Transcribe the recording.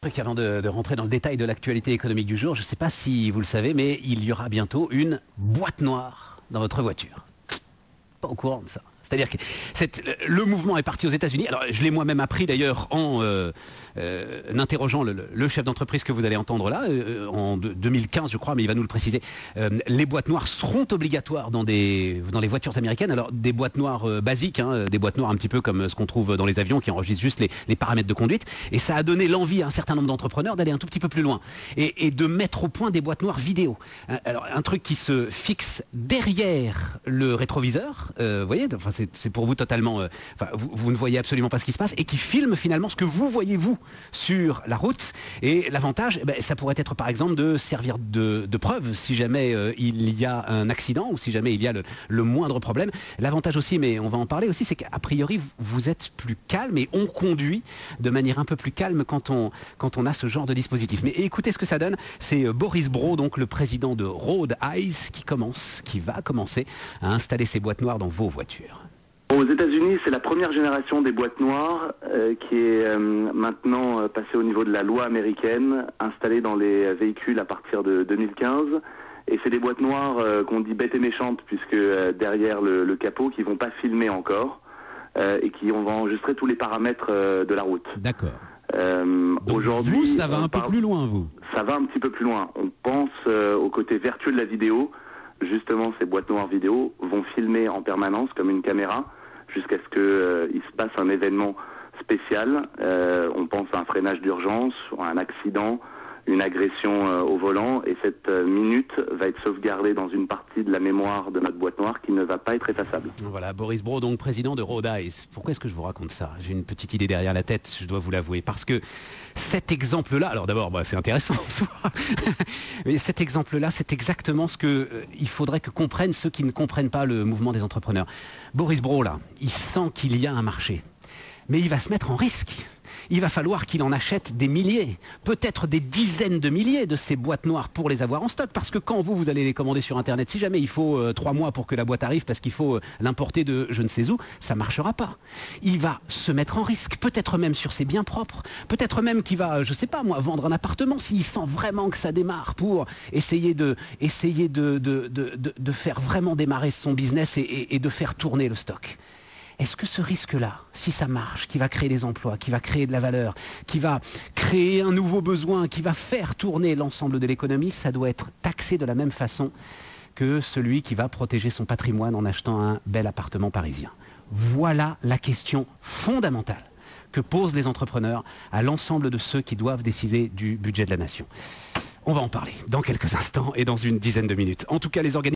Avant de rentrer dans le détail de l'actualité économique du jour, je ne sais pas si vous le savez, mais il y aura bientôt une boîte noire dans votre voiture. Pas au courant de ça. C'est-à-dire que le mouvement est parti aux États-Unis. Alors, je l'ai moi-même appris d'ailleurs en interrogeant le chef d'entreprise que vous allez entendre là, en 2015 je crois, mais il va nous le préciser. Les boîtes noires seront obligatoires dans les voitures américaines. Alors des boîtes noires basiques, des boîtes noires un petit peu comme ce qu'on trouve dans les avions qui enregistrent juste les paramètres de conduite. Et ça a donné l'envie à un certain nombre d'entrepreneurs d'aller un tout petit peu plus loin et de mettre au point des boîtes noires vidéo. Alors un truc qui se fixe derrière le rétroviseur, vous voyez, enfin, c'est pour vous totalement... vous ne voyez absolument pas ce qui se passe et qui filme finalement ce que vous voyez vous sur la route. Et l'avantage, ça pourrait être par exemple de servir de preuve si jamais il y a un accident ou si jamais il y a le moindre problème. L'avantage aussi, mais on va en parler aussi, c'est qu'a priori vous êtes plus calme et on conduit de manière un peu plus calme quand on a ce genre de dispositif. Mais écoutez ce que ça donne, c'est Boris Brault, donc le président de Road Eyes, qui va commencer à installer ces boîtes noires dans vos voitures. Aux États-Unis, c'est la première génération des boîtes noires qui est maintenant passée au niveau de la loi américaine, installée dans les véhicules à partir de 2015. Et c'est des boîtes noires qu'on dit bêtes et méchantes, puisque derrière le capot, qui vont pas filmer encore et qui vont enregistrer tous les paramètres de la route. D'accord. Aujourd'hui, vous, ça va un peu plus loin, vous. Ça va un petit peu plus loin. On pense au côté vertueux de la vidéo. Justement, ces boîtes noires vidéo vont filmer en permanence comme une caméra jusqu'à ce qu'il se passe un événement spécial. On pense à un freinage d'urgence, à un accident, une agression au volant. Et cette minute va être sauvegardée dans une partie de la mémoire de notre boîte noire qui ne va pas être effaçable. Voilà, Boris Brault, donc président de Road Eyes. Pourquoi est-ce que je vous raconte ça? J'ai une petite idée derrière la tête, je dois vous l'avouer. Parce que cet exemple-là, alors d'abord, c'est intéressant en soi, mais cet exemple-là, c'est exactement ce qu'il faudrait que comprennent ceux qui ne comprennent pas le mouvement des entrepreneurs. Boris Brault, là, il sent qu'il y a un marché, mais il va se mettre en risque. Il va falloir qu'il en achète des milliers, peut-être des dizaines de milliers de ces boîtes noires pour les avoir en stock. Parce que quand vous allez les commander sur Internet, si jamais il faut 3 mois pour que la boîte arrive parce qu'il faut l'importer de je ne sais où, ça ne marchera pas. Il va se mettre en risque, peut-être même sur ses biens propres, peut-être même qu'il va, je ne sais pas moi, vendre un appartement s'il sent vraiment que ça démarre pour essayer de faire vraiment démarrer son business et de faire tourner le stock. Est-ce que ce risque-là, si ça marche, qui va créer des emplois, qui va créer de la valeur, qui va créer un nouveau besoin, qui va faire tourner l'ensemble de l'économie, ça doit être taxé de la même façon que celui qui va protéger son patrimoine en achetant un bel appartement parisien? Voilà la question fondamentale que posent les entrepreneurs à l'ensemble de ceux qui doivent décider du budget de la nation. On va en parler dans quelques instants et dans une dizaine de minutes. En tout cas, les organismes